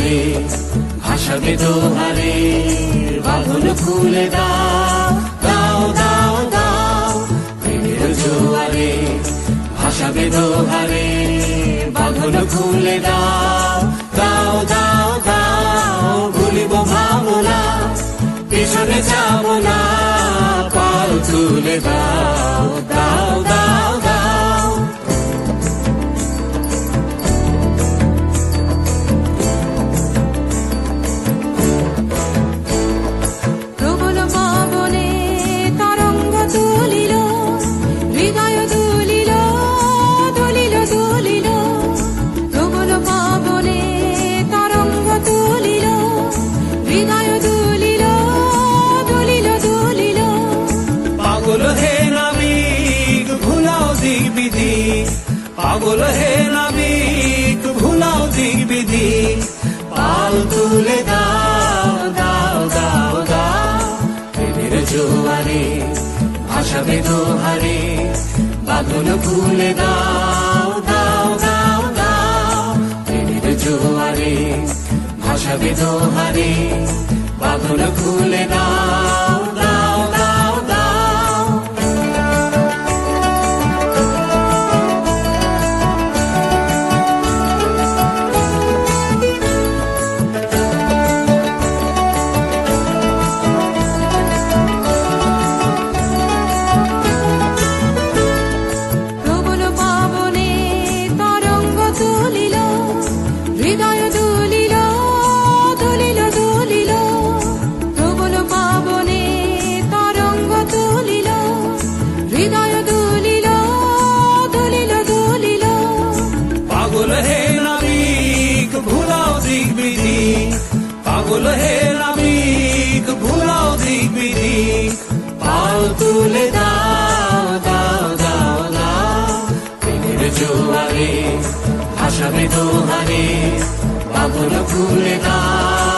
জোয়ারে ভাসাবে দোহারে, বাঁধন খুলে দাও দাও দাও দাও। প্রেমের জোয়ারে ভাসাবে দোহারে, বাঁধন খুলে দাও দাও দাও দাও। ভুলিব ভাবনা, পিছনে যাব না, পাল তুলে দাও দাও দাও দাও। প্রবল পবনে তরঙ্গ তুলিল, হৃদয় দুলিল দুলিল দুলিল। প্রবল পবনে তরঙ্গ তুলিল, হৃদয় দুলিল দুলিল দুলিল। পাগল হে নাবিক ভুলাও দিক বিধি, পাগল হে নাবিক ভুলাও দিক বিধি। পাল তুলে দাও দাও দাও দাও। প্রেমের জোয়ারে ভাসাবে দোহারে, বাঁধন খুলে দাও দাও দাও দাও। প্রেমের জোয়ারে ভাসাবে দোহারে, বাঁধন খুলে দাও দাও দাও দাও। প্রবল পবনে তরঙ্গ তুলিল, হৃদয় দুলিল দুলিল দুলিল। প্রবল পবনে তরঙ্গ তুলিল, হৃদয় দুলিল দুলিল দুলিল। পাগল হে নাবিক ভুলাও দিক বিধি, পাগল হে নাবিক ভুলাও দিক বিধি। পাল তুলে দাও দাও দাও দাও। প্রেমের জোয়ারে ভাসাবে দোহারে, বাঁধন খুলে দাও